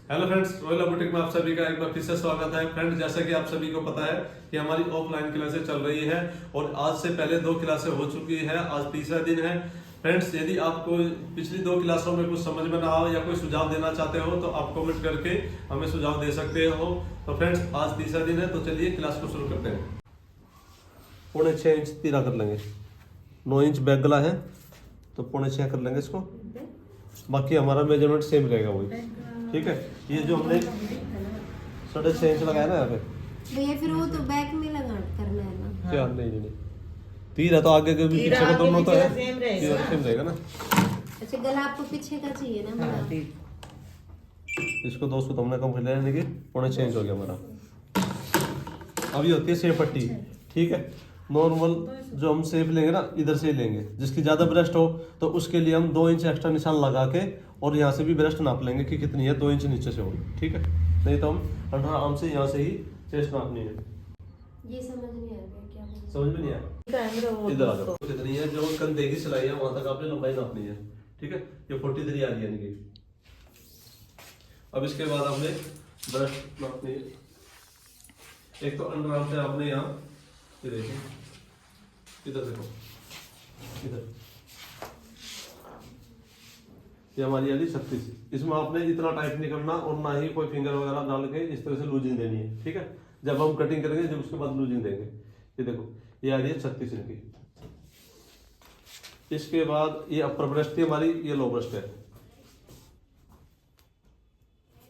Hello friends, royal boutique में आप सभी का एक बार फिर से स्वागत है। फ्रेंड्स, जैसा कि आप सभी को पता है कि हमारी ऑफलाइन क्लासेस चल रही है और आज से पहले 2 क्लासें हो चुकी है, आज तीसरा दिन है। फ्रेंड्स, यदि आपको पिछली 2 क्लासों में कुछ समझ में ना आए या कोई सुझाव देना चाहते हो तो आप कमेंट करके हमें सुझाव दे सकते हो। तो फ्रेंड्स, आज तीसरा दिन है, तो चलिए क्लास को शुरू करते हैं। 6.25 इंच तीरा कर लेंगे, 9 इंच बैक गला है तो 6.25 कर लेंगे इसको। बाकी हमारा मेजरमेंट सेम रहेगा वही, ठीक है। ये जो हमने 6.5 इंच लगाया ना यहाँ पे, भैया फिर वो तो बैक में लगा करना है ना। क्या नहीं, तीर है तो आगे के भी पीछे का दोनों तो है, सेम रहेगा ना। अच्छा, गला आपको पीछे का चाहिए ना हमारा। इसको 2 सूत हमने कम कर लिया, यानी कि 6.25 इंच हो गया हमारा। अब ये होती है सेफ पट्टी, ठीक है। नॉर्मल जो हम सेफ लेंगे ना, इधर से ही लेंगे। जिसकी ज्यादा ब्रेस्ट हो तो उसके लिए हम 2 इंच एक्स्ट्रा निशान लगा के और यहाँ से भी ब्रेस्ट नाप लेंगे कि कितनी है, 2 इंच नीचे से हो, ठीक है। नहीं तो हम अंडर आर्म से यहाँ से ही चेस्ट नापनी है। ये समझ नहीं आ रहा क्या बोल समझ में नहीं आया? इधर आ जाओ। कितनी है जो कंधे की सिलाई है वहां तक आपने लंबाई नापनी है, ठीक है। ये 43 आ रही है, यानी कि अब इसके बाद आपने ब्रेस्ट नापनी है। एक तो अंडर आर्म से आपने यहाँ ये देखिए, इधर देखो, इधर ये हमारी आ रही 36। इसमें आपने इतना टाइट नहीं करना और ना ही कोई फिंगर वगैरह डाल के इस तरह से लूजिंग देनी है, ठीक है। जब हम कटिंग करेंगे जब उसके बाद लूजिंग देंगे। ये देखो, ये आ रही है 36 इंच की। इसके बाद ये अपर ब्रेस्ट थी हमारी, ये लो ब्रेस्ट है,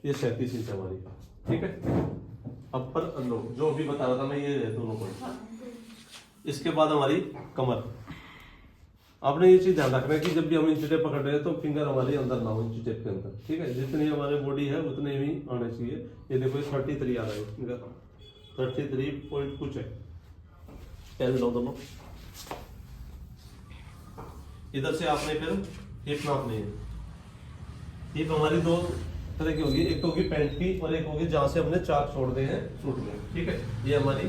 ये 37 इंच हमारी, ठीक है। अपर और लो जो भी बता रहा था मैं, ये दोनों को। इसके बाद हमारी कमर। आपने ये चीज ध्यान रखना है कि जब भी हम इंची टेप पकड़ रहे हैं तो फिंगर हमारे अंदर ना हो इंची टेप के अंदर, ठीक है। जितनी हमारे बॉडी है उतने ही आने चाहिए। ये देखो, 33 आ रहा है, फिंगर 33 पॉइंट कुछ है। पहले लो दोनों। इधर से आपने फिर हिप नापनी है। हिप हमारी 2 तरह की होगी, एक तो होगी पैंट की और एक होगी जहां से हमने 4 छोड़ दे हैं सूट में, ठीक है। ये हमारी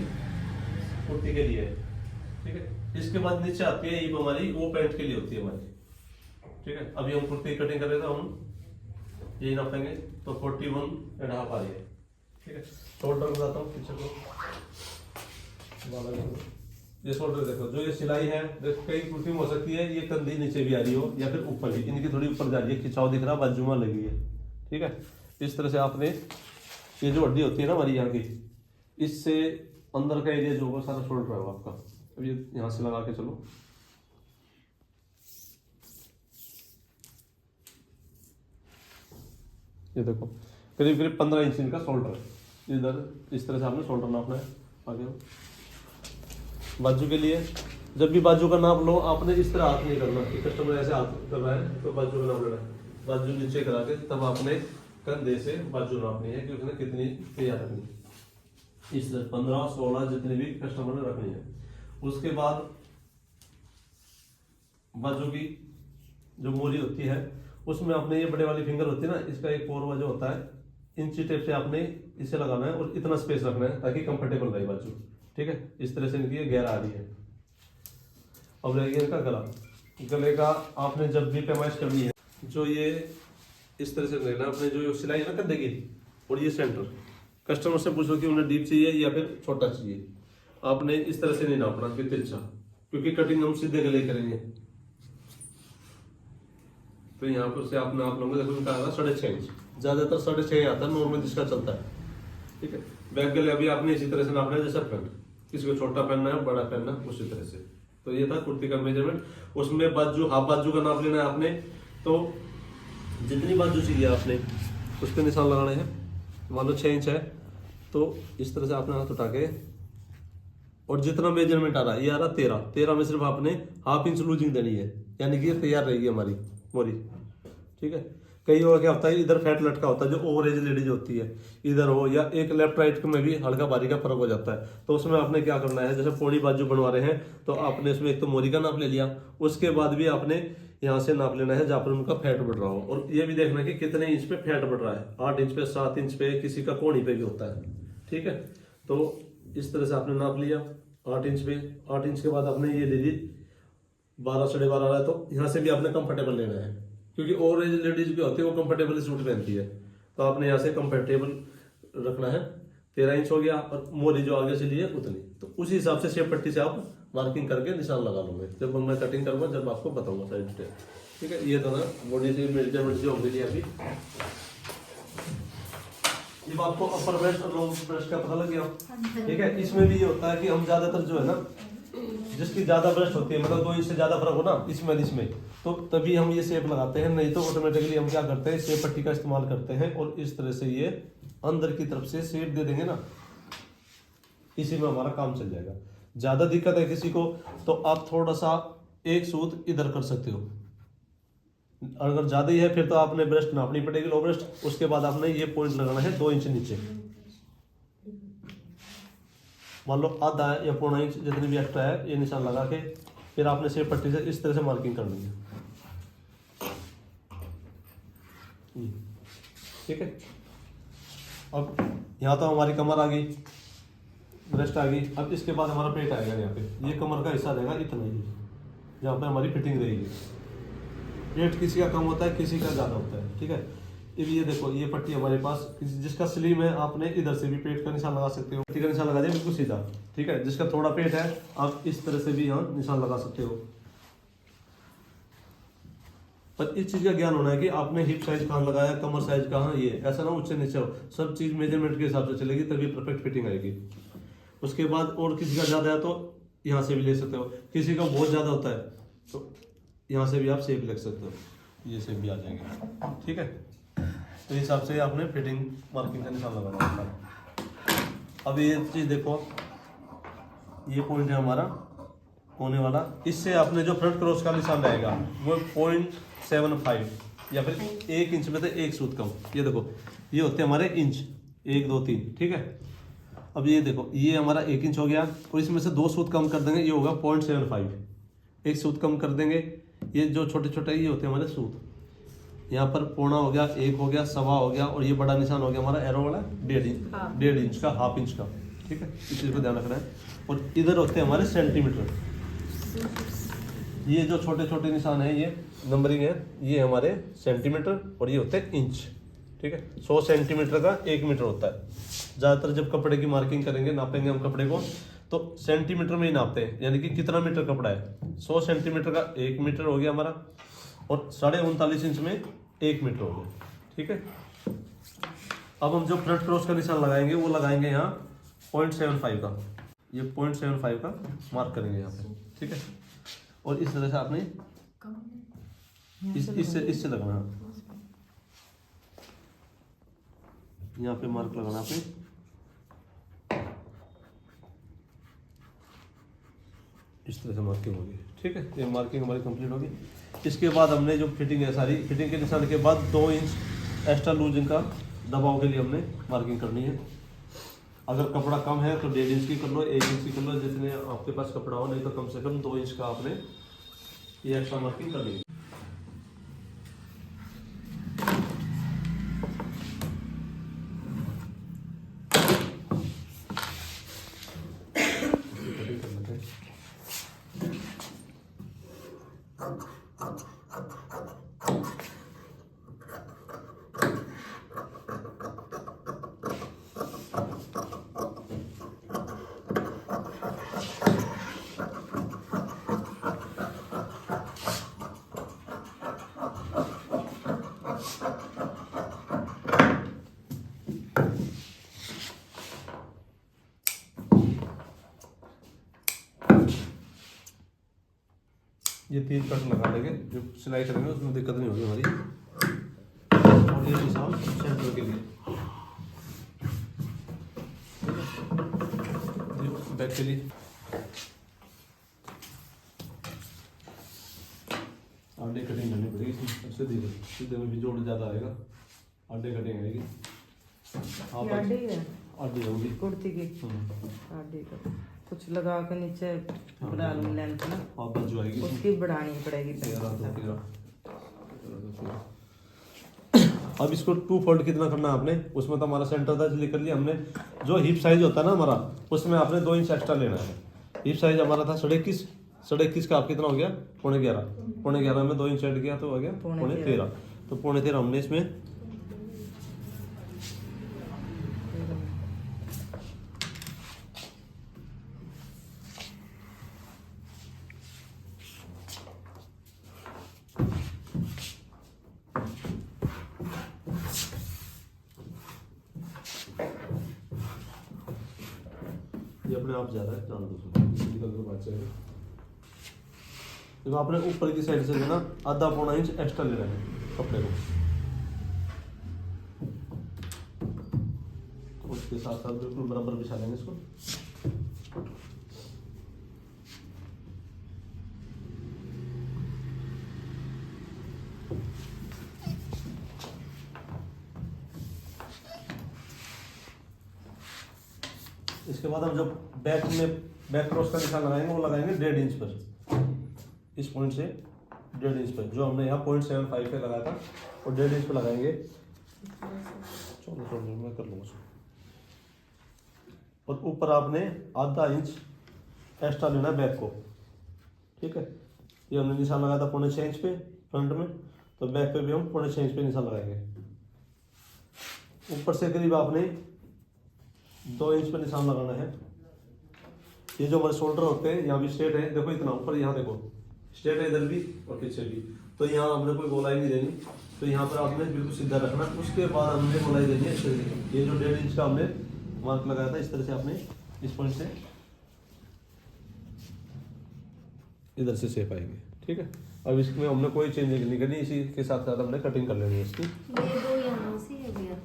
कुर्ती के लिए है, ठीक है। इसके बाद नीचे आती है हिप हमारी, वो पैंट के लिए होती है हमारी, ठीक है। अभी हम कुर्ती कटिंग कर रहे थे, हम यही नापेंगे तो 41.5 आ रही है, ठीक है। शोल्डर बताता हूँ पीछे को। ये शोल्डर देखो, जो ये सिलाई है देखो, कई कुर्ती में हो सकती है ये कंधी नीचे भी आ रही हो या फिर ऊपर भी, इनकी थोड़ी ऊपर जा रही है, खिंचाव दिख रहा, बाजू में लगी है, ठीक है। इस तरह से आपने ये जो हड्डी होती है ना हमारी यहाँ की, इससे अंदर का एरिया जो होगा सारा शोल्डर होगा आपका। अब ये यहाँ से लगा के चलो, ये देखो करीब करीब 15 इंच इनका शोल्डर है। इधर इस तरह से आपने शोल्डर नापना है। आगे बाजू के लिए जब भी बाजू का नाप लो, आपने इस तरह हाथ नहीं करना कि कस्टमर ऐसे हाथ कर रहा है तो बाजू का नाप लेना है। बाजू नीचे करा के तब आपने कंधे से बाजू नापनी है कि उसने कितनी तैयार रखनी है। इस तरह 15, 16 जितनी भी कस्टमर ने रखनी है। उसके बाद बाजू की जो मोरी होती है उसमें आपने ये बड़े वाली फिंगर होती है ना, इसका एक पोरवा जो होता है, इंची टेप से आपने इसे लगाना है और इतना स्पेस रखना है ताकि कंफर्टेबल रहे बाजू, ठीक है। इस तरह से इनकी ये गैर आ रही है। अब रहेगा इनका गला। गले का आपने जब भी पैमाइश करनी है, जो ये इस तरह से लेना, अपने जो सिलाई है ना कंधे की और ये सेंटर, कस्टमर से पूछो कि उन्हें डीप चाहिए या फिर छोटा चाहिए। आपने इस तरह से नहीं नापना कि तिरछा, क्योंकि कटिंग हम सीधे गले करेंगे। तो यहाँ पर से आपने आप लोगों देखो इनका आ रहा 6.5 इंच, ज्यादातर 6.5 आता है नॉर्मल जिसका चलता है, ठीक है। बैक गले अभी आपने इसी तरह से नापना है जैसा पैंट, किसी को छोटा पहनना है बड़ा पहनना है उसी तरह से। तो ये था कुर्ती का मेजरमेंट। उसमें बाजू, हाफ बाजू का नाप लेना है आपने, तो जितनी बाजू चाहिए आपने उसके निशान लगाने हैं। मान लो 6 इंच है तो इस तरह से आपने हाथ उठा के, और जितना मेजरमेंट आ रहा है ये आ रहा 13 में सिर्फ आपने हाफ इंच लूजिंग देनी है, यानी कि ये तैयार रहेगी हमारी मोरी, ठीक है। कई और क्या होता है, इधर फैट लटका होता है, जो ओवर एज लेडीज होती है इधर हो, या एक लेफ्ट राइट में भी हल्का भारी का फर्क हो जाता है। तो उसमें आपने क्या करना है, जैसे पौड़ी बाजू बनवा रहे हैं तो आपने इसमें एक तो मोरी का नाप ले लिया, उसके बाद भी आपने यहाँ से नाप लेना है जहाँ पर उनका फैट बढ़ रहा हो, और ये भी देखना कि कितने इंच पे फैट बढ़ रहा है, 8 इंच पे, 7 इंच पे, किसी का कोणी पे भी होता है, ठीक है। तो इस तरह से आपने नाप लिया 8 इंच पे। 8 इंच के बाद आपने ये ले ली 12, 12.5 रहा है, तो यहाँ से भी आपने कंफर्टेबल लेना है, क्योंकि ओवर एज लेडीज भी होती है वो कंफर्टेबल सूट पहनती है। तो आपने यहाँ से कंफर्टेबल रखना है। 13 इंच हो गया और मोरी जो आगे से ली है उतनी, तो उसी हिसाब से शेप पट्टी से आप मार्किंग करके निशान लगा लूंगे जब मैं कटिंग करूंगा, जब आपको बताऊंगा साइड से। ठीक है, ये तो ना बॉडी से मेजरमेंट जो होगी अभी। जब आपको अपर ब्रेस्ट और लोअर ब्रेस्ट का पता लग गया, ठीक है, इसमें भी ये होता है कि हम ज्यादातर जो है ना, जिसकी ज्यादा ब्रेस्ट होती है, मतलब 2 इंच से ज्यादा फर्क हो ना इसमें तो तभी हम ये शेप लगाते हैं, नहीं तो ऑटोमेटिकली हम क्या करते हैं, शेप पट्टी का इस्तेमाल करते हैं और इस तरह से ये अंदर की तरफ से शेप दे देंगे ना, इसी में हमारा काम चल जाएगा। ज्यादा दिक्कत है किसी को तो आप थोड़ा सा एक सूत इधर कर सकते हो, अगर ज्यादा ही है फिर तो आपने ब्रेस्ट नापनी पड़ेगी लो ब्रेस्ट, उसके बाद आपने ये पॉइंट लगाना है 2 इंच नीचे, मान लो आधा या पौना इंच जितनी भी एक्स्ट्रा है ये निशान लगा के फिर आपने शेप पट्टी से इस तरह से मार्किंग करनी है। ठीक है, अब यहाँ तो हमारी कमर आ गई, ब्रेस्ट आ गई, अब इसके बाद हमारा पेट आएगा। यहाँ पे ये कमर का हिस्सा रहेगा इतना ही, जहाँ पे हमारी फिटिंग रहेगी। पेट किसी का कम होता है, किसी का ज़्यादा होता है। ठीक है, अब ये देखो ये पट्टी हमारे पास, जिसका स्लिम है आपने इधर से भी पेट का निशान लगा सकते हो, पट्टी का निशान लगा दिया बिल्कुल सीधा। ठीक है, जिसका थोड़ा पेट है आप इस तरह से भी यहाँ निशान लगा सकते हो। पर इस चीज का ज्ञान होना है कि आपने हिप साइज कहाँ लगाया, कमर साइज कहाँ, ये ऐसा ना ऊंचे नीचे हो, सब चीज मेजरमेंट के हिसाब से चलेगी तभी परफेक्ट फिटिंग आएगी। उसके बाद और किसी का ज्यादा है तो यहाँ से भी ले सकते हो, किसी का बहुत ज्यादा होता है तो यहाँ से भी आप शेप ले सकते हो, ये शेप भी आ जाएंगे। ठीक है, तो इस हिसाब से आपने फिटिंग मार्किंग का निशान लगाना होता है। अब ये चीज देखो, ये पॉइंट है हमारा होने वाला, इससे आपने जो फ्रंट क्रॉस का निशान रहेगा वो 0.75 या फिर 1 इंच में से 1 सूत कम। ये देखो ये होते हैं हमारे इंच, 1 2 3। ठीक है, अब ये देखो ये हमारा 1 इंच हो गया और इसमें से 2 सूत कम कर देंगे, ये होगा 0.75, 1 सूत कम कर देंगे। ये जो छोटे छोटे ये होते हैं हमारे सूत, यहाँ पर पौना हो गया, 1 हो गया, सवा हो गया और ये बड़ा निशान हो गया हमारा एरो वाला 1.5 इंच का, हाफ इंच का। ठीक है, इस चीज़ को ध्यान रखना है। और इधर होते हैं हमारे सेंटीमीटर, ये जो छोटे छोटे निशान है ये नंबरिंग है, ये हमारे सेंटीमीटर और ये होते हैं इंच। ठीक है, 100 सेंटीमीटर का 1 मीटर होता है। ज़्यादातर जब कपड़े की मार्किंग करेंगे, नापेंगे हम कपड़े को तो सेंटीमीटर में ही नापते हैं, यानी कि कितना मीटर कपड़ा है। 100 सेंटीमीटर का 1 मीटर हो गया हमारा और 39.5 इंच में 1 मीटर हो गया। ठीक है, अब हम जो फ्रंट क्रॉस का निशान लगाएंगे वो लगाएंगे यहाँ 0.75 का, ये 0.75 का मार्क करेंगे यहाँ पे। ठीक है, और इस तरह से आपने इससे लगाना, यहाँ पे मार्क लगाना आपने। इस तरह से मार्किंग होगी। ठीक है, ये मार्किंग हमारी कंप्लीट होगी। इसके बाद हमने जो फिटिंग है सारी, फिटिंग के निशान के बाद 2 इंच एक्स्ट्रा लूजिंग का दबाव के लिए हमने मार्किंग करनी है। अगर कपड़ा कम है तो 1.5 इंच की कर लो, 1 इंच की कर लो, जितने आपके पास कपड़ा हो, नहीं तो कम से कम 2 इंच का आपने ये एक्स्ट्रा मार्किंग करनी है। ये 3 कट लगा देंगे, जो सिलाई करेंगे उसमें दिक्कत नहीं होगी हमारी। और ये निशान सेंटर के लिए, बैक के लिए आधे कटिंग करनी पड़ेगी, सबसे धीरे सीधे में भी जोड़ ज़्यादा आएगा, आधे कटिंग आएगी। आधी होगी कुर्ती की आधी का कुछ लगा के नीचे बढ़ा लूं लेंथ ना, आप जो आएगी उसकी बढ़ानी पड़ेगी। 13। अब इसको 2 फोल्ड कितना करना है आपने, उसमें तो हमारा सेंटर था इसलिए कर लिया हमने। जो हिप साइज होता है ना हमारा, उसमें आपने 2 इंच एक्स्ट्रा लेना है। हिप साइज हमारा था 21.5 का, आप कितना हो गया 11.5, 11.5 में 2 इंच ऐड किया तो हो गया 13.5। तो 13.5 हमने इसमें ये अपने आप जा रहा है, जान दो उसमें, निकल के बात जाएगा। देखो आपने ऊपर की साइड से जो ना आधा पौना इंच एक्स्ट्रा ले रहे हैं कपड़े को, उसके साथ साथ बिल्कुल बराबर बिछा लेंगे इसको। इसके बाद हम जब बैक क्रॉस का निशान लगाएंगे वो लगाएंगे 1.5 इंच पर, इस पॉइंट से 1.5 इंच पर, जो हमने यहाँ 0.75 पे लगाया था और 1.5 इंच पे लगाएंगे। चलो मैं कर लूँगा। और ऊपर आपने आधा इंच एक्स्ट्रा लेना है बैक को, ठीक है। ये हमने निशान लगाया था 0.6 इंच पे फ्रंट में, तो बैक पे भी हम 0.6 इंच पे निशान लगाएंगे। ऊपर से करीब आपने 2 इंच पे निशान लगाना है। ये जो हमारे शोल्डर होते हैं यहाँ भी स्ट्रेट है, देखो इतना ऊपर, यहाँ देखो स्ट्रेट है इधर भी और पीछे भी, तो यहाँ हमने कोई गोलाई नहीं देनी, तो यहाँ पर आपने बिल्कुल सीधा रखना। उसके बाद हमने गोलाई देनी है, ये जो 1.5 इंच का हमने मार्क लगाया था, इस तरह से आपने इस पॉइंट से इधर से शेप आएगी, ठीक है। अब इसमें हमने कोई चेंजिंग नहीं करनी, इसी के साथ साथ हमने कटिंग कर लेनी है इसकी। ये दो यहाँ से है भैया,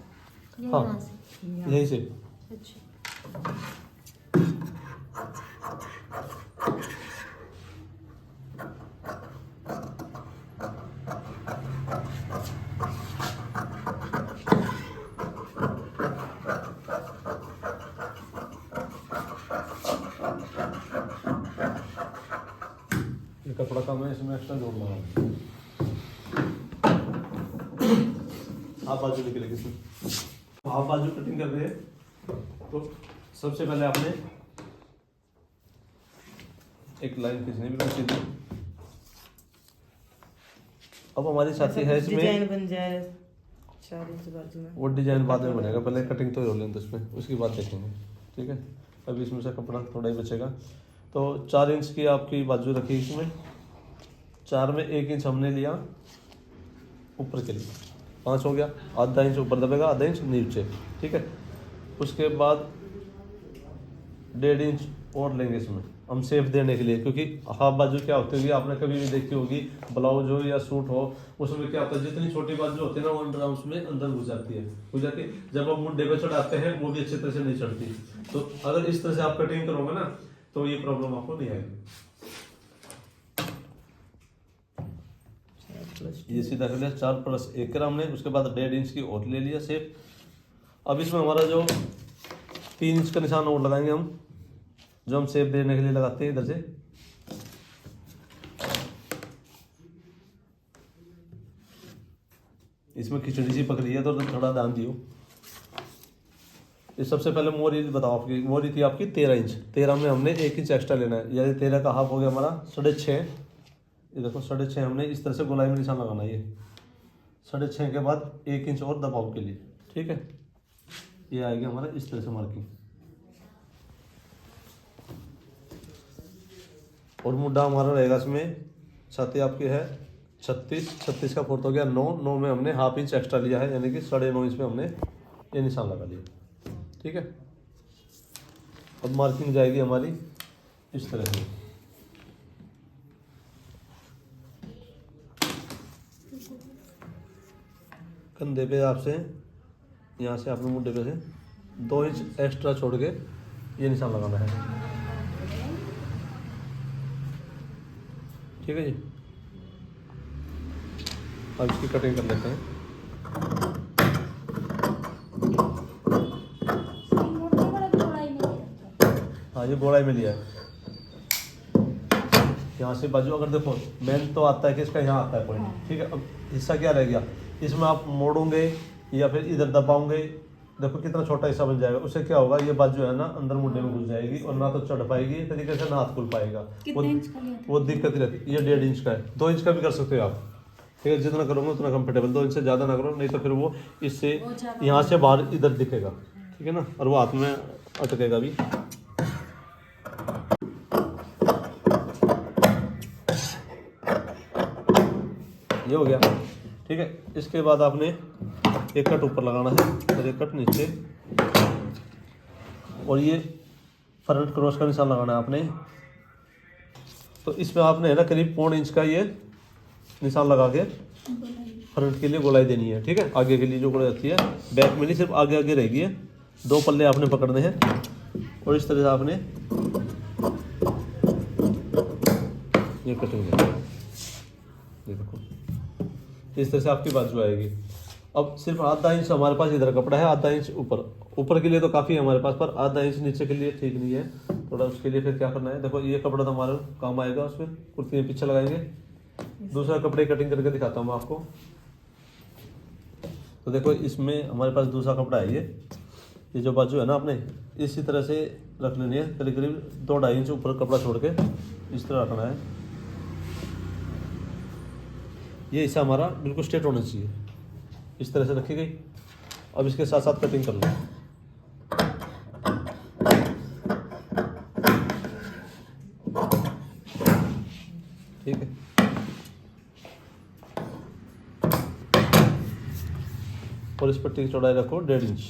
हाँ, यहाँ से, यहीं से। अच्छा ये कपड़ा कम है, इसमें एक्स्ट्रा जोड़ लगा, हाफ बाजू निकलेगी इसमें। हाफ बाजू कटिंग कर रहे हैं तो सबसे पहले आपने एक लाइन खींचनी बिल्कुल सीधी। अब हमारी छाती है, इसमें डिजाइन बन जाए 4 इंच बाजू में, वो डिजाइन बाद में बनेगा, पहले कटिंग तो हो लें तो इसमें, उसकी बात देखेंगे, ठीक है। अभी इसमें से कपड़ा थोड़ा ही बचेगा। तो 4 इंच की आपकी बाजू रखी, इसमें 4 में 1 इंच हमने लिया ऊपर के लिए, 5 हो गया, आधा इंच ऊपर दबेगा, आधा इंच नीचे, ठीक है। उसके बाद 1.5 इंच और लेंगे इसमें हम शेप देने के लिए, क्योंकि हाफ बाजू क्या होती होगी, आपने कभी भी देखी होगी, ब्लाउज हो या सूट हो, उसमें क्या होता है, जितनी छोटी बाजू होती है ना वो अंडर आर्म्स में अंदर घुस जाती है, जब आप मुंडे पे चढ़ाते हैं वो भी अच्छी तरह से नहीं चढ़ती। तो अगर इस तरह से आप कटिंग करोगे ना तो ये प्रॉब्लम आपको नहीं आएगी। ये सीधा कर लिया, 4+1 कर हमने, उसके बाद 1.5 इंच की और ले लिया शेप। अब इसमें हमारा जो 3 इंच का निशान और लगाएंगे हम, जो हम शेप देने के लिए लगाते हैं इधर से। इसमें खिचड़ी सी पकड़ी है तो थोड़ा ध्यान दियो। ये सबसे पहले मोरी बताओ, आपकी मोरी थी आपकी 13 इंच, 13 में हमने 1 इंच एक्स्ट्रा लेना है, यानी 13 का हाफ हो गया हमारा 6.5। ये देखो 6.5 हमने इस तरह से गोलाई में निशान लगाना है, ये 6.5 के बाद 1 इंच और दबाव के लिए, ठीक है। ये आएगा हमारा इस तरह से मार्किंग। और मुड्ढा हमारा रहेगा इसमें, छाती आपकी है 36 का 4 हो गया 9 में हमने हाफ इंच एक्स्ट्रा लिया है, यानी कि 9.5 इंच पे हमने ये निशान लगा लिया, ठीक है। अब मार्किंग जाएगी हमारी इस तरह से, कंधे पे आपसे यहाँ से आपने मुंडे पे से 2 इंच एक्स्ट्रा छोड़ के ये निशान लगाना है, ठीक है जी। अब इसकी कटिंग कर लेते हैं। हाँ ये बोड़ाई में लिया है, यहाँ से बाजू अगर देखो मेन तो आता है कि इसका यहाँ आता है पॉइंट, ठीक है। अब हिस्सा क्या रह गया, इसमें आप मोड़ोगे या फिर इधर दबाओगे, देखो कितना छोटा हिस्सा बन जाएगा। उससे क्या होगा, ये बाजू है ना अंदर मुंडे में घुस जाएगी और ना तो चढ़ पाएगी इस तरीके से, ना हाथ खुल पाएगा। वो दिक्कत रहती है। ये 1.5 इंच का है, 2 इंच का भी कर सकते हो आप, ठीक है। जितना करोगे उतना कंफर्टेबल, 2 इंच से ज़्यादा ना करो, नहीं तो फिर वो इससे यहाँ से बाहर इधर दिखेगा, ठीक है ना, और वो हाथ में अटकेगा भी। ये हो गया, ठीक है। इसके बाद आपने एक कट ऊपर लगाना है और एक कट नीचे, और ये फ्रंट क्रॉस का निशान लगाना है आपने। तो इसमें आपने है ना करीब 1.5 इंच का ये निशान लगा के फ्रंट के लिए गोलाई देनी है, ठीक है। आगे के लिए जो गोलाई आती है बैक में नहीं, सिर्फ आगे आगे रहेगी है। 2 पल्ले आपने पकड़ने हैं और इस तरह से आपने ये कटिंग है, ये देखो इस तरह से आपकी बाजू आएगी। अब सिर्फ आधा इंच हमारे पास इधर कपड़ा है, आधा इंच ऊपर के लिए तो काफ़ी है हमारे पास, पर आधा इंच नीचे के लिए ठीक नहीं है थोड़ा। उसके लिए फिर क्या करना है, देखो ये कपड़ा तो हमारा काम आएगा, उसमें कुर्ती में पीछे लगाएंगे। दूसरा कपड़े कटिंग करके दिखाता हूँ मैं आपको। तो देखो इसमें हमारे पास दूसरा कपड़ा है, ये जो बाजू है ना आपने इसी तरह से रख लेनी है, करीब करीब 2-2.5 इंच ऊपर कपड़ा छोड़ के इस तरह रखना है। ये हिस्सा हमारा बिल्कुल स्ट्रेट होना चाहिए, इस तरह से रखी गई। अब इसके साथ साथ कटिंग कर लो, ठीक है। और इस पट्टी की चौड़ाई रखो 1.5 इंच।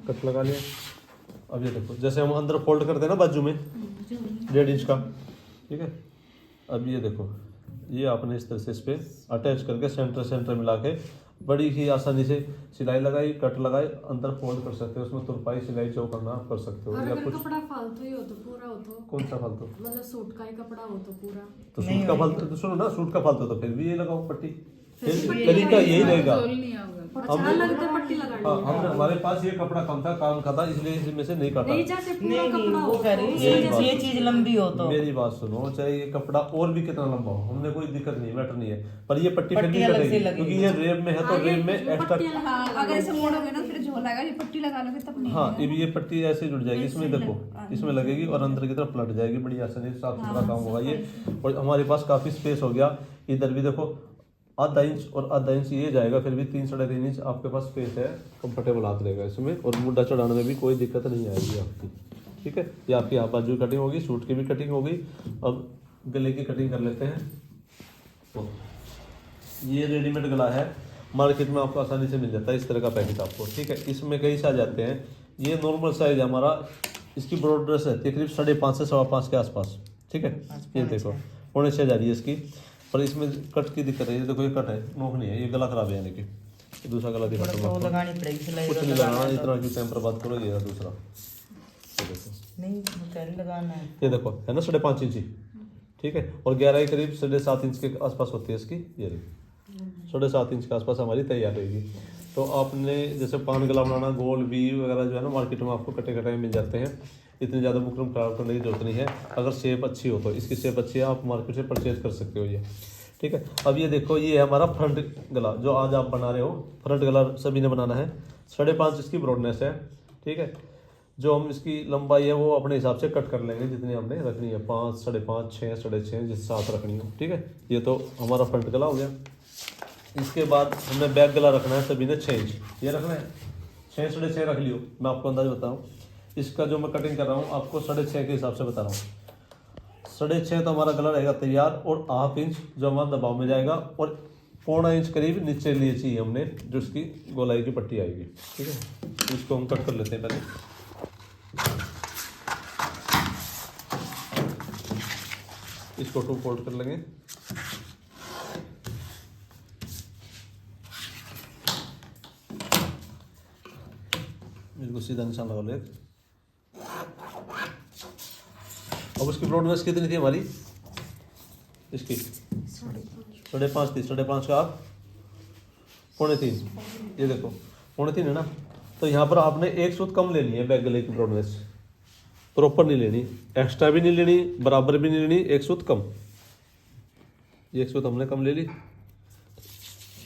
कट लगा लिया। अब ये देखो जैसे हम अंदर फोल्ड करते हैं ना बाजू में 1.5 इंच का, ठीक है। अब ये देखो ये आपने इस तरह से इस पर अटैच करके सेंटर मिला के बड़ी ही आसानी से सिलाई लगाई, कट लगाई, अंदर फोल्ड कर सकते हो। उसमें तुरपाई सिलाई जो करना आप कर सकते हो। और या अगर कुछ कपड़ा फालतू ही हो तो पूरा हो तो कौन सा फालतू, मतलब सूट का ही कपड़ा हो तो पूरा तो सूट का फालतू तो सुनो ना, सूट का फालतू तो फिर भी ये लगाओ पट्टी, फिर भी पट्टी तरीका यही रहेगा। अच्छा लगता पट्टी लगानी हाँ, है। हमने हमारे पास ये कपड़ा कम था, काम का था, इसलिए इसमें से नहीं काटा। नहीं जैसे पूरा नहीं कपड़ा वो हो कह तो रही उसी है जैसे ये चीज लंबी हो तो मेरी बात सुनो, चाहे ये कपड़ा और भी कितना लंबा हो, हमने कोई दिक्कत नहीं, मैटर नहीं है, पर ये पट्टी फिर भी अलग से कटेगी लगेगी। क्योंकि ये रेब में है तो हाँ, ये रेब में इसमें एक्स्ट्रा। पट्टियाँ लगा- हाँ, अगर इसे मोड़ोगे ना फिर झोल आएगा, ये पट्टी लगा लोगे तब नहीं हाँ, होगा। ये पट्टी ऐसे जुड़ जाएगी इसमें, देखो इसमें लगेगी और अंदर की तरफ पलट जाएगी, बड़ी आसानी से साफ सुथरा काम होगा ये। और हमारे पास काफी स्पेस हो गया, इधर भी देखो आधा इंच और आधा इंच ये जाएगा, फिर भी 3-3.5 इंच आपके पास स्पेस है, कंफर्टेबल हाथ रहेगा इसमें। और मुड्ढा चढ़ाने में भी कोई दिक्कत नहीं आएगी आपकी, ठीक है। ये आपकी हाफ बाजू की कटिंग होगी, सूट की भी कटिंग होगी। अब गले की कटिंग कर लेते हैं। तो ये रेडीमेड गला है, मार्केट में आपको आसानी से मिल जाता है इस तरह का पैकेट आपको, ठीक है। इसमें कई साइज आते हैं, ये नॉर्मल साइज हमारा, इसकी ब्रॉड ड्रेस रहती है करीब 5.5 से 5.25 के आसपास, ठीक है। ये देखो 5.25 जा रही है इसकी, पर इसमें कट की दिक्कत है। ये देखो ये कट है, नोक नहीं है, ये गला खराब है यानी कि। ये दूसरा गला दिखाता हूँ तो आपको। लगानी पड़ेगी सिलाई कुछ नहीं लगाना, इतना क्यों टाइम पर बात करो। ये दूसरा ये देखो, नहीं वो कह रही लगाना है। ये देखो है ना 5.5 इंची, ठीक है। और गहराई करीब 7.5 इंच के आसपास होती है इसकी। ये रही 7.5 इंच के आसपास हमारी तैयार रहेगी। तो आपने जैसे पान गला बनाना, गोल वी वगैरह जो है ना मार्केट में आपको कटे कटाए मिल जाते हैं, इतनी ज़्यादा बुकरम खराब करने की जरूरत नहीं है। अगर शेप अच्छी हो तो, इसकी शेप अच्छी है, आप मार्केट से परचेज कर सकते हो ये, ठीक है। अब ये देखो ये है हमारा फ्रंट गला जो आज आप बना रहे हो। फ्रंट गला सभी ने बनाना है, 5.5 इसकी ब्रॉडनेस है, ठीक है। जो हम इसकी लंबाई है वो अपने हिसाब से कट कर लेंगे, जितनी हमने रखनी है, 5, 5.5, 6, 6.5 जिस साथ रखनी हो, ठीक है। ये तो हमारा फ्रंट गला हो गया। इसके बाद हमने बैक गला रखना है, सभी ने 6 इंच ये रखना है, 6, 6.5 रख लियो। मैं आपको अंदाज बताऊँ, इसका जो मैं कटिंग कर रहा हूँ आपको 6.5 के हिसाब से बता रहा हूँ। 6.5 तो हमारा गला रहेगा तैयार, और ½ इंच जो हमारा दबाव में जाएगा, और 1.25 इंच करीब नीचे लिए चाहिए हमने, जो इसकी गोलाई की पट्टी आएगी, ठीक है। तो इसको हम कट कर लेते हैं पहले। इसको 2 फोल्ड कर लेंगे। इसको सीधा निशान लगा ले। अब उसकी ब्रॉडनेस कितनी थी हमारी, इसकी 5.5 थी, 5.5 का 3.25, ये देखो 3.25 है ना। तो यहाँ पर आपने 1 सूत कम लेनी है बैक गले की ब्रॉडनेस, प्रॉपर नहीं लेनी, एक्स्ट्रा भी नहीं लेनी, बराबर भी नहीं लेनी, 1 सूत कम। ये 1 सूत हमने कम ले ली।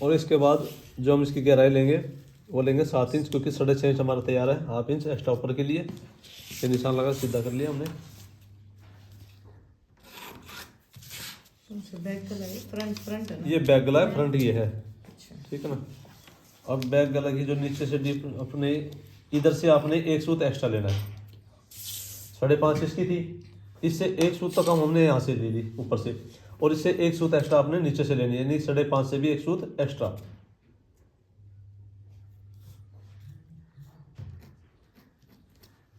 और इसके बाद जो हम इसकी गहराई लेंगे वो लेंगे 7 इंच, क्योंकि 6.5 इंच हमारा तैयार है, ½ इंच एक्स्ट्रा ऊपर के लिए। ये निशान लगा सीधा कर लिया हमने। बैक गला है, फ्रंट है ना? ये बैक गला है, फ्रंट ये है, ठीक है ना। अब बैक गला की जो नीचे से डीप अपने इधर से आपने 1 सूत एक्स्ट्रा लेना है। 5.5 इसकी थी, इससे 1 सूत तो कम हमने यहाँ से ले ली ऊपर से, और इससे एक सूत एक्स्ट्रा आपने नीचे से लेनी है, यानी 5.5 से भी एक सूत एक्स्ट्रा।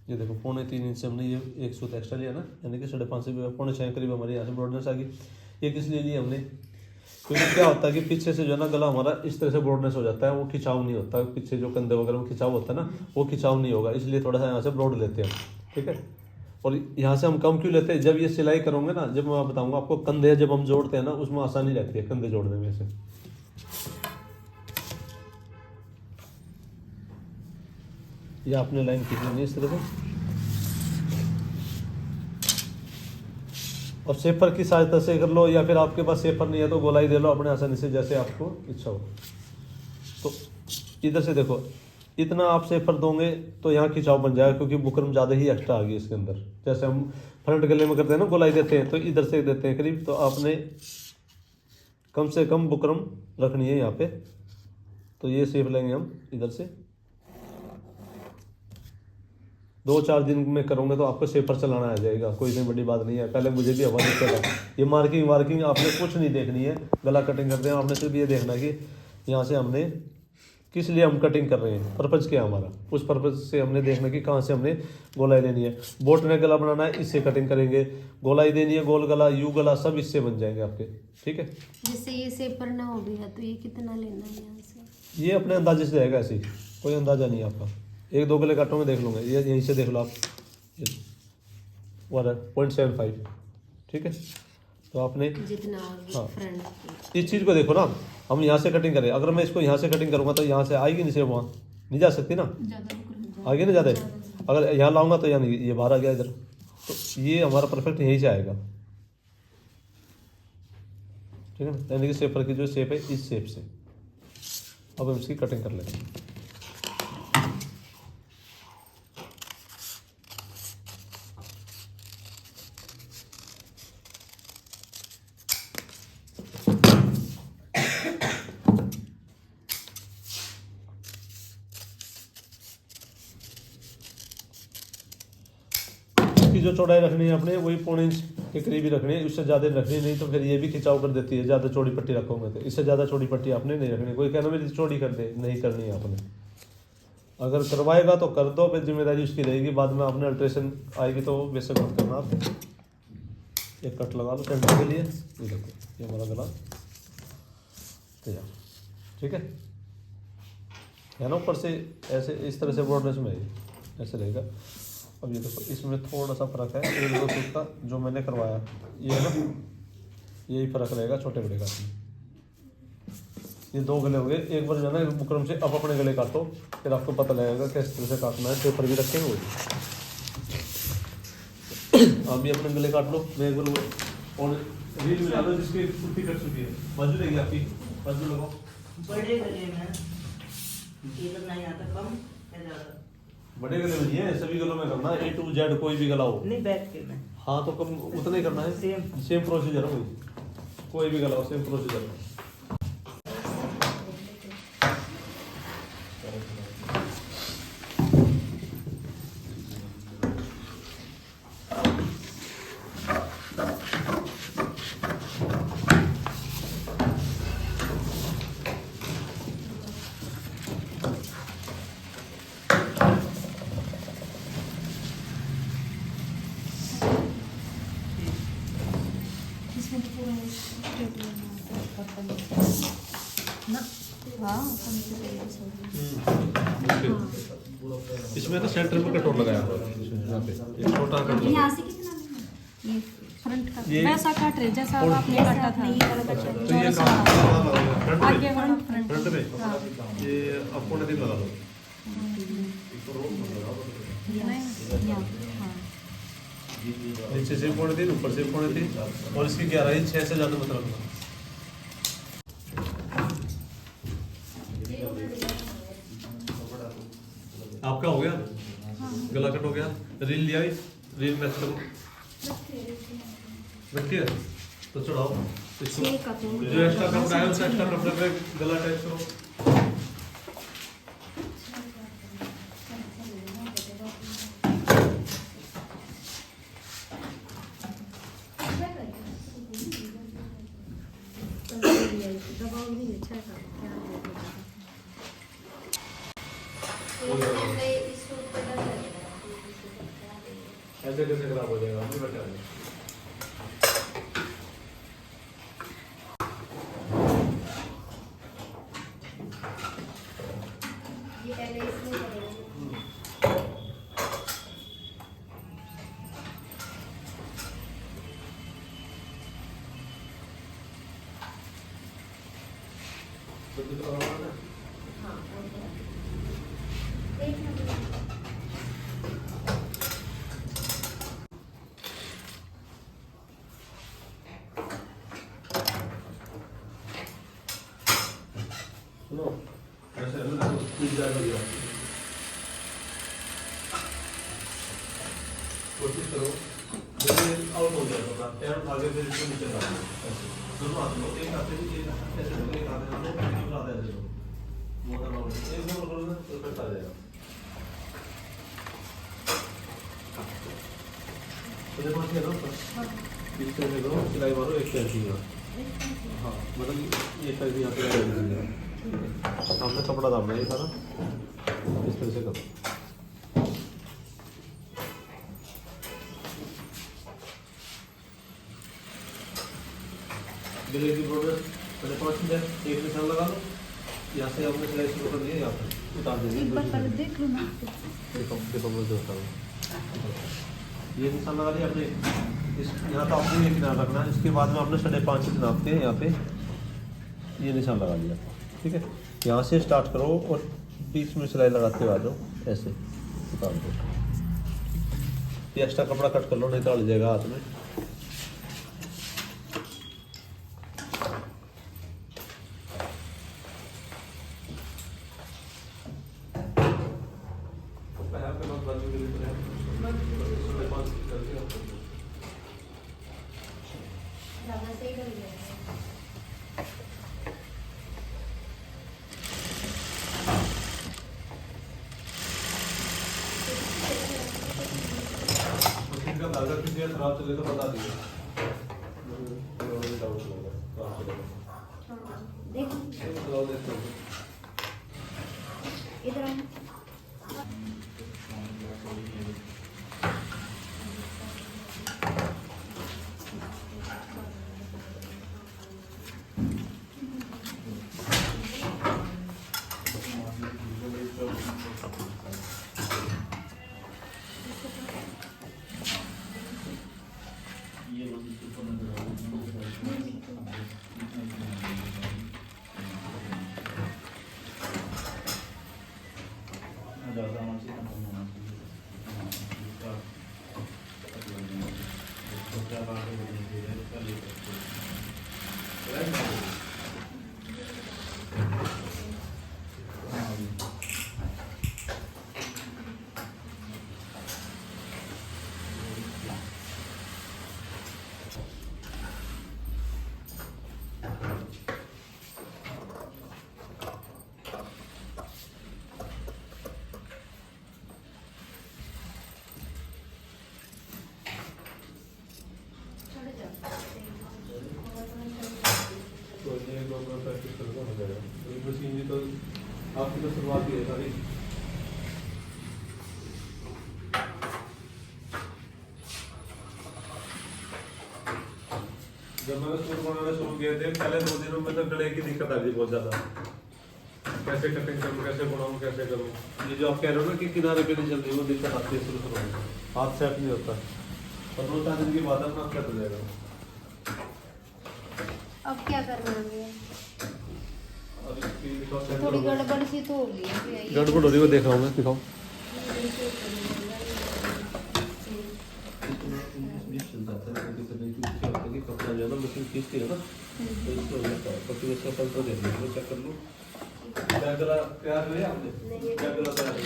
ये देखो 3.25 इंच से हमने ये एक सूत एक्स्ट्रा लिया ना, यानी कि 5.5 से भी 5.6 करीब हमारे यहाँ से ब्रॉडनेस आ गई। ये किस लिए लिया हमने, क्योंकि क्या होता है कि पीछे से जो है ना गला हमारा इस तरह से ब्रॉडनेस हो जाता है, वो खिंचाव नहीं होता, पीछे जो कंधे वगैरह में खिंचाव होता है ना, वो खिंचाव नहीं होगा, इसलिए थोड़ा सा यहाँ से ब्रॉड लेते हैं, ठीक है। और यहाँ से हम कम क्यों लेते हैं, जब ये सिलाई करोगे ना, जब मैं बताऊंगा आपको, कंधे जब हम जोड़ते हैं ना उसमें आसानी रहती है कंधे जोड़ने में से। ये आपने लाइन खींचनी है इस तरह से, और सेपर की सहायता से कर लो, या फिर आपके पास सेपर नहीं है तो गोलाई दे लो अपने आसानी से, जैसे आपको इच्छा हो। तो इधर से देखो, इतना आप सेपर दोगे तो यहाँ खिंचाव बन जाएगा, क्योंकि बुकरम ज़्यादा ही एक्स्ट्रा आ गई इसके अंदर। जैसे हम फ्रंट गले में करते हैं ना, गोलाई देते हैं तो इधर से देते हैं करीब, तो आपने कम से कम बुकरम रखनी है यहाँ पे। तो ये शेप लेंगे हम इधर से, 2-4 दिन में करोगे तो आपको सेपर चलाना आ जाएगा, कोई इतनी बड़ी बात नहीं है। पहले मुझे भी हवा दिक्कत है। ये मार्किंग वार्किंग आपने कुछ नहीं देखनी है, गला कटिंग करते हैं आपने सिर्फ ये देखना कि यहाँ से हमने किस लिए हम कटिंग कर रहे हैं, पर्पज़ क्या है हमारा, उस पर्पज़ से हमने देखना कि कहाँ से हमने गोलाई लेनी है। बोट ने गला बनाना है, इससे कटिंग करेंगे, गोलाई देनी है, गोल गला, यू गला, सब इससे बन जाएंगे आपके, ठीक है। जैसे ये सेपर ना हो गया तो ये कितना लेना है यहाँ से? ये अपने अंदाजे से जाएगा, ऐसे ही कोई अंदाजा नहीं है आपका। 1-2 गले काटोगे देख लूँगा, ये यहीं से देख लो आप, 0.75, ठीक है। तो आपने जितना आगे हाँ। फ्रंट इस चीज़ को देखो ना, हम यहाँ से कटिंग करें, अगर मैं इसको यहाँ से कटिंग करूँगा तो यहाँ से आएगी नहीं, से वहाँ नहीं जा सकती ना, आगे नहीं जाते। अगर यहाँ लाऊंगा तो यहाँ नहीं, ये बाहर आ गया इधर, तो ये हमारा परफेक्ट यहीं से आएगा, ठीक है ना। यानी कि सेपर की जो शेप है इस शेप से। अब हम इसकी कटिंग कर लेंगे। जो चौड़ाई रखनी है अपने वही 1.25 इंच के करीब ही रखनी है, उससे ज़्यादा रखनी नहीं तो फिर ये भी खिंचाव कर देती है, ज़्यादा चौड़ी पट्टी रखोगे तो। इससे ज़्यादा चौड़ी पट्टी आपने नहीं रखनी। कोई कहना मेरी चौड़ी कर दे, नहीं करनी है आपने। अगर करवाएगा तो कर दो, फिर जिम्मेदारी उसकी रहेगी, बाद में आपने अल्ट्रेशन आएगी तो बेशक मत करना। आप एक कट लगा लो सेंटर के लिए, ये देखो ये हमारा गला तैयार, ठीक है ना। ऊपर से ऐसे इस तरह से ब्रॉडनेस में ऐसे रहेगा। अब ये देखो इसमें थोड़ा सा फर्क है 1-2 सूट का, जो मैंने करवाया ये है ना, यही फर्क रहेगा छोटे बड़े का। ये 2 गले हो गए, एक बार जो है ना बुकरम से अब अपने गले काटो, फिर आपको पता लगेगा किस तरह से काटना है। पेपर भी रखेंगे वो, आप भी अपने गले काट लो। मैं एक बार और रील मिला लो जिसकी पुट्टी कट चुकी है, बाजू रहेगी आपकी, बाजू लगाओ। बड़े गले में इधर नहीं आता, कम है ज़्यादा। बड़े गले में नहीं है, सभी गलों में करना है, A to Z कोई भी गला हो। नहीं बैठ के में, हाँ तो कम उतना ही करना है, सेम प्रोसीजर है कोई भी गला हो, सेम प्रोसीजर है। इसमें ना सेंटर में कटोर लगाया यहाँ पे, एक छोटा कटोर। यहाँ से कितना ये फ्रंट का ये वैसा काट रहे जैसा आपने काटा था। तो ये काम आगे फ्रंट फ्रंट में ये अब 1.5 लगा दो। नीचे से 1.5, ऊपर से 1.5, और इसकी गहराई 6 से ज़्यादा मत रखना। आपका हो गया, गला कट हो गया। रील लिया, रील मैच करो, रखिए तो चढ़ाओ इसको। जो एक्स्ट्रा कपड़ा है उस एक्स्ट्रा कपड़े पे गला अटैच करो। पीछे का क्या ऐसे कैसे खराब हो जाएगा, नहीं बचा देंगे। ये पहले इसमें करेंगे। तो कुछ और होगा ना? हाँ, और क्या? देखना सुनो, ऐसे है ना, स्पीड जाएगा ये। कोशिश करो, जैसे आउट हो जाएगा अपना, पैर आगे से इसको नीचे ला दो, ऐसे। दोनों हाथ लो, एक हाथ से भी, एक हाथ ऐसे लो, एक हाथ से लो, एक हाथ ऐसे लो। मोटा ना हो, एक नंबर करो ना, तो फिर आ जाएगा। तो देखो ठीक है ना, इस तरह से करो, सिलाई मारो, एक पैर की यहाँ। हाँ, मतलब ये पैर की यहाँ पे लगा दीजिए। सामने कपड़ा दाबना है ये सारा, इस तरह से करो। गले की बॉर्डर पहले 5 इंच है, एक निशान लगा लो, यहाँ से आपने सिलाई शुरू कर दी है, यहाँ पर उतार दीजिए। एक बार पहले देख लो ना। देखो मैं जो होता हूँ, ये निशान लगा लिया आपने। इस यहाँ तो आपने ये किनारा रखना है, इसके बाद में आपने 5.5 इंच नाप के यहाँ पे ये निशान लगा लिया, ठीक है। यहाँ से स्टार्ट करो और बीच में सिलाई लगाते हुए आ जाओ, ऐसे उतार दो। ये एक्स्ट्रा कपड़ा कट कर लो, नहीं तो अड़ जाएगा हाथ में। ज़्यादा सही कर लिया। मशीन का धागा किसी खराब चले तो बता दीजिए। देखो इधर आओ। प्रैक्टिस करोगे हो जाएगा। एक मशीन भी तो आपकी तो शुरुआत ही है सारी। जब मैंने सूट बनाना शुरू किए थे पहले 2 दिनों में तो गले की दिक्कत आ गई बहुत ज़्यादा। कैसे कटिंग करूँ, कैसे बनाऊँ, कैसे करूँ। ये जो आप कह रहे हो ना कि किनारे पे नहीं चल रही, वो दिक्कत आती है शुरू में, हाथ सेट नहीं होता। और 2-4 दिन के बाद अपना सेट हो जाएगा। अब क्या करना है? और इसकी दिखाओ सेट थोड़ी करो। गड़बड़ सी तो हो गई है। गड़बड़ हो रही है, वो देख रहा हूँ मैं, दिखाओ। कपड़ा जो है ना मशीन खींचती है ना, तो इसको हो जाता है। तो इसका पल्टर दे दो, चेक कर लो। क्या गला तैयार हुई आपने? क्या गला तैयार हुई?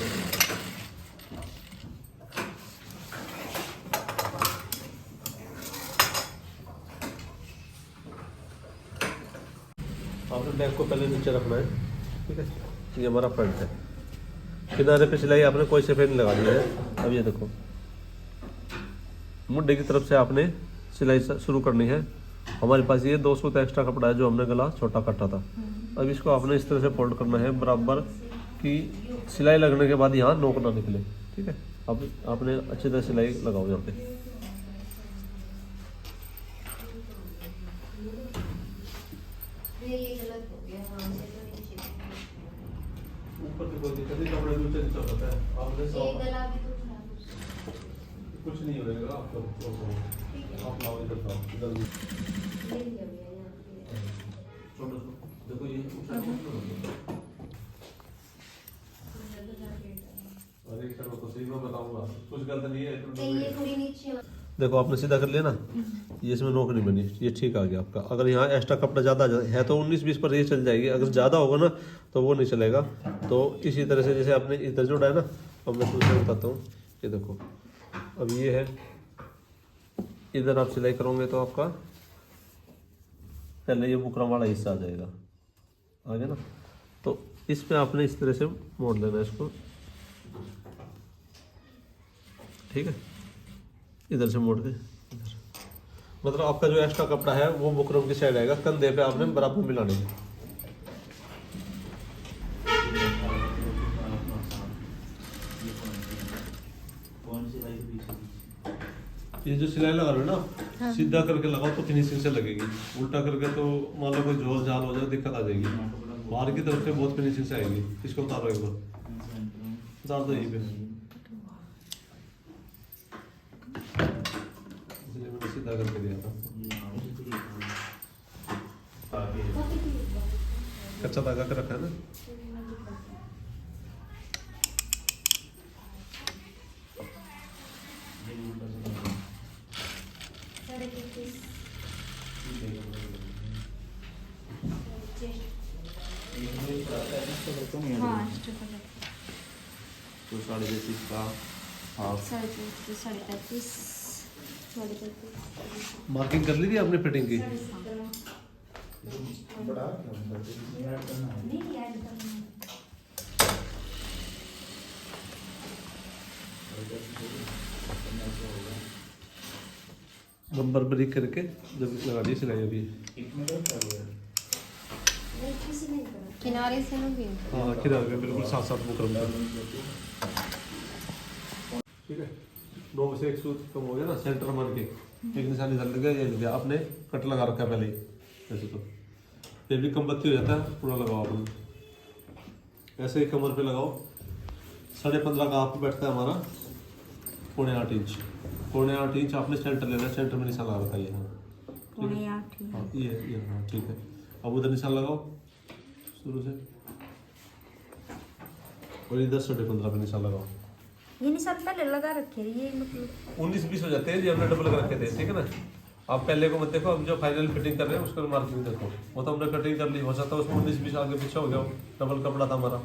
आपने बैग को पहले नीचे रखना है, ठीक है। ये हमारा फ्रंट है। किनारे पे सिलाई आपने कोई सफेद नहीं लगा दिया है। अब ये देखो, मुड्ढे की तरफ से आपने सिलाई शुरू करनी है। हमारे पास ये 200 का एक्स्ट्रा कपड़ा है जो हमने गला छोटा काटा था। अब इसको आपने इस तरह से फोल्ड करना है बराबर कि सिलाई लगने के बाद यहाँ नोक ना निकले। ठीक है, अब आपने अच्छी तरह सिलाई लगाओ यहाँ पे। ऊपर से कोई दिक्कत नहीं, कपड़े नीचे नहीं चल सकता है। आपने कुछ नहीं होगा आपको। आप लाओ इधर लाओ, इधर छोटा देखो ये अरे चलो तो सही मैं बताऊंगा, कुछ गलत नहीं है। देखो आपने सीधा कर लिया ना, ये इसमें नोक नहीं बनी, ये ठीक आ गया आपका। अगर यहाँ एक्स्ट्रा कपड़ा ज़्यादा है तो 19-20 पर ये चल जाएगी, अगर ज़्यादा होगा ना तो वो नहीं चलेगा। तो इसी तरह से जैसे आपने इधर जोड़ा है ना, अब मैं दूसरा बताता हूँ। ये देखो अब ये है, इधर आप सिलाई करोगे तो आपका पहले ये बुकरम वाला हिस्सा आ जाएगा, आ गया ना। तो इस पे आपने इस तरह से मोड़ लेना है इसको, ठीक है, इधर से मोड़ के इधर। मतलब आपका जो एक्स्ट्रा कपड़ा है वो बुकरम की साइड आएगा, कंधे पे आपने बराबर मिलाने हैं। ये जो सिलाई लगा रहे हो ना, सीधा करके लगाओ तो फिनिशिंग से लगेगी, उल्टा करके तो मान लो कोई जोर जाल हो जाए दिक्कत आ जाएगी। बाहर की तरफ से बहुत फिनिशिंग से आएगी। इसको उतारो एक बार, उतार दो यहीं पे, इसलिए मैंने सीधा करके दिया था। कच्चा धागा कर रखा है ना। हाँ स्ट्रिप तो 33.5 का हाफ 35 मार्किंग कर ली थी आपने फिटिंग की? नंबर ब्रेक करके जब लगा दी सिलाई अभी। किनारे से ना भी हाँ किनारे पे बिल्कुल साथ साथ बुकरम का। ठीक है, 9 में से 1 सूत कम हो गया ना, सेंटर मान के एक निशान इधर लग गया, ये लग गया। आपने कट लगा रखा है पहले ही, ऐसे तो ये भी कम बत्ती हो जाता है। पूरा लगाओ आपने, ऐसे ही कमर पे लगाओ। 15.5 का आप बैठता है हमारा 8.25 इंच। 8.25 इंच आपने सेंटर लेना है, सेंटर में निशान लगा रखा है ये। हाँ ये हाँ ठीक है। अब उधर निशान लगाओ शुरू से, और इधर 15.5 पे निशान लगाओ। ये निशान पहले लगा रखे हैं, ये मतलब 19-20 हो जाते हैं जी, हमने डबल कर रखे थे। ठीक है ना, आप पहले को मत देखो, अब जो फाइनल फिटिंग कर रहे हैं उसको मार्किंग देखो। वो तो हमने कटिंग कर ली, हो सकता है उसमें 19-20 आगे पीछे हो गया, डबल कपड़ा था हमारा।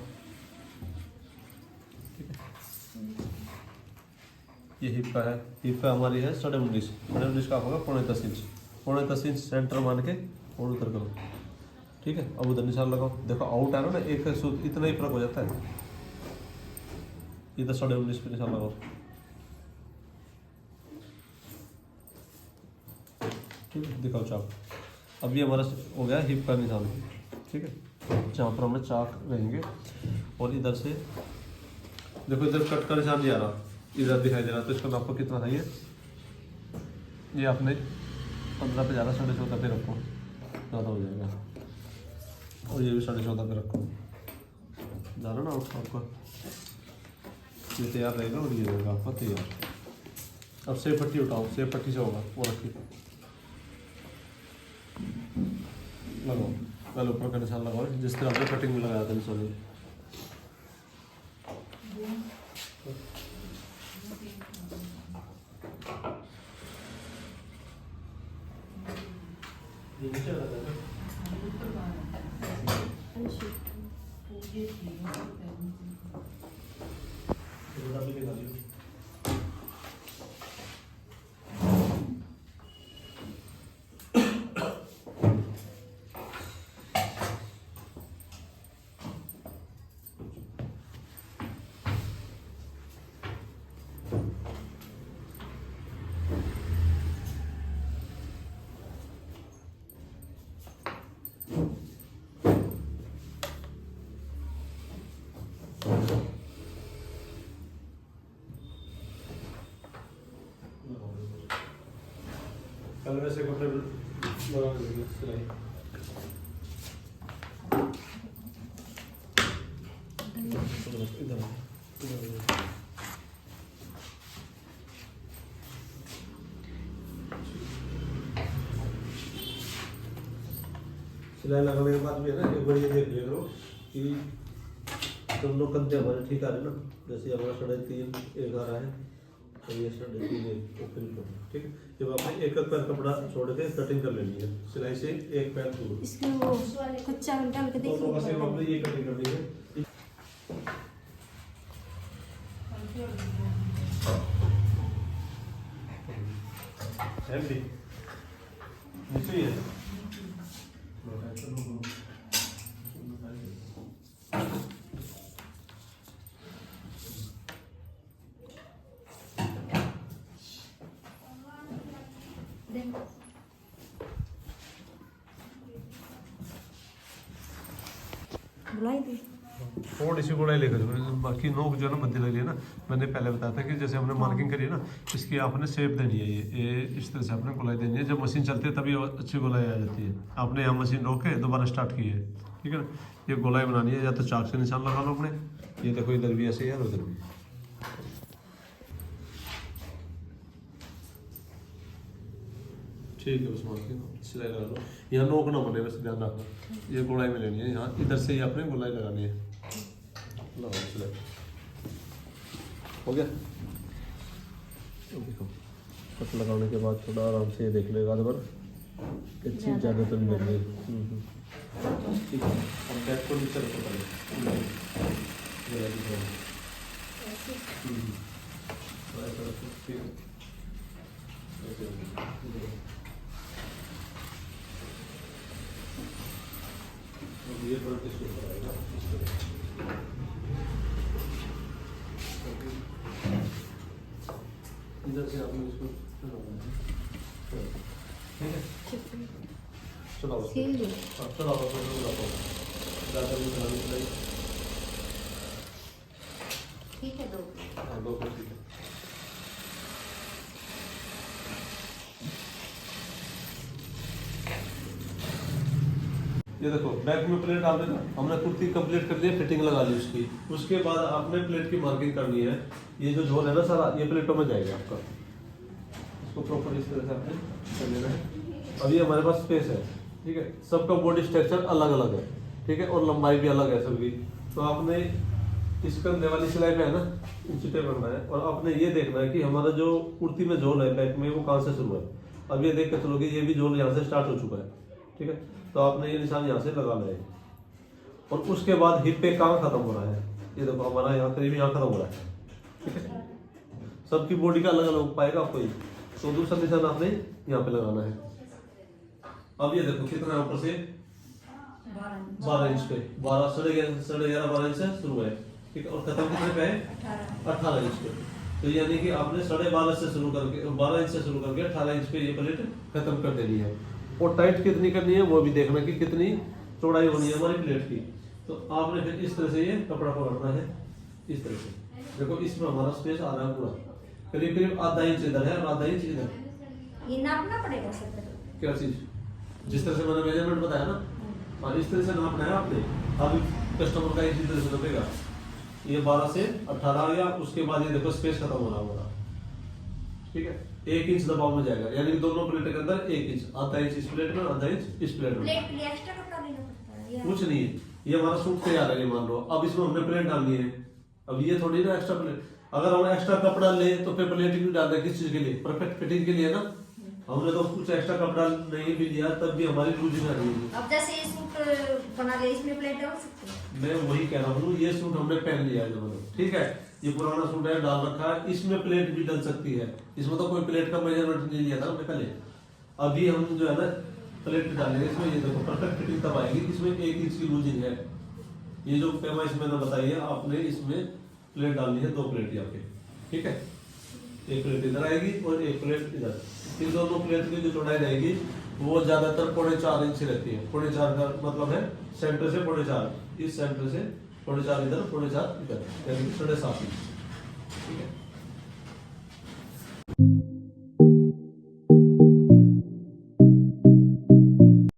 ठीक है, ये हिप का है, हिप का हमारी है 19.5 का होगा 9.5 इंच। 9.5 इंच सेंटर मान के और उधर करो। ठीक है, अब उधर निशान लगाओ। देखो आउट है ना, एक सूत इतना ही फर्क हो जाता है। इधर 19.5 पे निशान लगाओ। ठीक है, दिखाओ चाक। अब ये हमारा हो गया हिप का निशान। ठीक है, जहाँ पर हमें चाक रहेंगे, और इधर से देखो इधर कट का निशान नहीं आ रहा, इधर दिखाई दे रहा। तो इसका नापो कितना था ये आपने 15 पे जा रहा, 14.5 पे रखो, ज़्यादा हो जाएगा। और ये भी 14.5 पे रखो, जा रहा ना आपका। ये तैयार रहेगा और ये रहेगा आपका तैयार। अब सेब पट्टी उठाओ, सेब पट्टी से होगा वो रखिए, लगाओ। पहले ऊपर का निशान लगाओ जिस तरह आपने कटिंग में लगाया था निशान। कल वैसे कपड़े लगा देंगे सिलाई। इधर सिलाई लगाने के बाद भी है ना एक बार ये देख ले लो कि दोनों कंधे हमारे ठीक आ रहे ना। जैसे हमारा 3.5 एक आ रहा है और ये 3.5 एक फिनिश हो गया। ठीक है, जब आपने एक पैर कपड़ा छोड़ के कटिंग कर लेनी है सिलाई से एक पैर दूर, इसमें वो कच्चा डाल के दोनों का सेम आपने देखिए। ये कटिंग करनी है। हैंडी नीचे ही है। बुलाई थी थोड़ी सी गोलाई लेकर बाकी नोक जो है ना बद्दी लगी है ना। मैंने पहले बताया था कि जैसे हमने मार्किंग करी है ना, इसकी आपने शेप देनी है। ये इस तरह से आपने गोलाई देनी है। जब मशीन चलती है तभी अच्छी गोलाई आ जाती है। आपने यहाँ मशीन रोक के दोबारा स्टार्ट की है, ठीक है ना। ये गोलाई बनानी है, या तो चाक से निशान लगा लो अपने। ये देखो इधर भी ऐसे है, उधर भी। ठीक है, बस मार्किंग सिलाई लगा लो। यहाँ नोक ना बने, बस ध्यान रखो। ये गोलाई में लेनी है, यहाँ इधर से ही आपने गोलाई लगानी है। लगाओ सिलाई, हो गया। देखो कट लगाने के बाद थोड़ा आराम से ये देख लेगा बार अच्छी ज़्यादा तो नहीं लग रही। ठीक है, अब बैक को नीचे रखो पहले। ठीक है, ये फ्रंट इसके ऊपर आएगा। इधर से आपने इसको ठीक है, चलाओ सील दो। चलाओ ज़्यादा भी चलानी चाहिए। ठीक है, दो। हाँ, दो ठीक है। ये देखो बैक में प्लेट डाल देना। हमने कुर्ती कंप्लीट कर ली, फिटिंग लगा ली उसकी। उसके बाद आपने प्लेट की मार्किंग करनी है। ये जो झोल है ना सारा, ये प्लेटों में जाएगा आपका। इसको प्रॉपर इस तरह से आपने कर लेना है। अब ये हमारे पास स्पेस है, ठीक है। सबका बॉडी स्ट्रक्चर अलग अलग है, ठीक है, और लंबाई भी अलग है सबकी। तो आपने इस कंधे वाली सिलाई पे है ना इंचिटे बनना है, और आपने ये देखना है कि हमारा जो कुर्ती में झोल है बैक में, वो कहाँ से शुरू है। अब ये देख के चलोगे, ये भी झोल यहाँ से स्टार्ट हो चुका है, ठीक है। तो आपने ये निशान यहाँ से लगाना है, और उसके बाद हिप पे कहाँ खत्म हो रहा है। ये देखो हमारा यहाँ करीब यहाँ खत्म हो रहा है, ठीक है। सबकी बॉडी का अलग अलग पाएगा आपको, तो दूसरा निशान आपने यहाँ पे लगाना है। अब ये देखो कितना ऊपर से 12 इंच पे, 12.5 इंच से शुरू है, ठीक है, और खत्म कितने पे है 18 इंच पे। तो यानी कि आपने 12.5 से शुरू करके 12 इंच से शुरू करके 18 इंच पे ये प्लेट खत्म कर देनी है। और टाइट कितनी करनी है वो भी देखना कि कितनी चौड़ाई होनी है हमारी प्लेट की। तो आपने फिर इस तरह से ये कपड़ा पकड़ना है, इस तरह से। देखो इसमें हमारा स्पेस आ रहा है पूरा, करीब करीब आधा इंच इधर है और आधा इंच इधर। ये नापना पड़ेगा सर। क्या चीज? जिस तरह से मैंने मेजरमेंट बताया ना, हाँ इस तरह से नापना है आपने। अभी कस्टमर का इसी तरह से नापेगा। ये 12 से 18 आ गया, उसके बाद ये देखो स्पेस खत्म हो रहा होगा, ठीक है। 1 इंच दबाव में जाएगा, यानी कि दोनों प्लेट के अंदर 1 इंच, आधा इंच इस प्लेट में, आधा इंच इस प्लेट में। प्लेट के लिए एक्स्ट्रा कपड़ा लेना पड़ता है या कुछ नहीं है, ये हमारा सूट तैयार है। ये मान लो अब इसमें हमने प्लेट डालनी है। अब ये थोड़ी ना एक्स्ट्रा प्लेट, अगर हम एक्स्ट्रा कपड़ा ले तो फिर प्लेट भी डाल दें। किस चीज के लिए? परफेक्ट फिटिंग के लिए ना। हमने तो कुछ एक्स्ट्रा कपड़ा नहीं भी लिया, तब भी हमारी लूजिंग आ रही है। अब जैसे ये सूट बना ले, इसमें प्लेट डाल सकते हैं। मैं वही कह रहा हूँ, ये सूट हमने पहन लिया है मतलब, ठीक है। ये पुराना सूट है, डाल रखा है, इसमें प्लेट भी डल सकती है। इसमें तो कोई प्लेट का मेजरमेंट नहीं लिया था हमने पहले। अभी हम जो है ना प्लेट डालेंगे इसमें। ये देखो परफेक्ट फिटिंग तब आएगी, इसमें 1 इंच की लूजिंग है। ये जो पैमाइश मैंने बताई है, आपने इसमें प्लेट डालनी है 2 प्लेट यहाँ पे, ठीक है। 1 प्लेट इधर आएगी और 1 प्लेट इधर। इन दोनों प्लेट की जो चौड़ाई रहेगी वो ज्यादातर 4.5 इंच रहती है। 4.5 का मतलब है सेंटर से 4.5, इस सेंटर से 4.5 इधर, 4.5 इधर, यानी कि 7.5 इंच, ठीक है।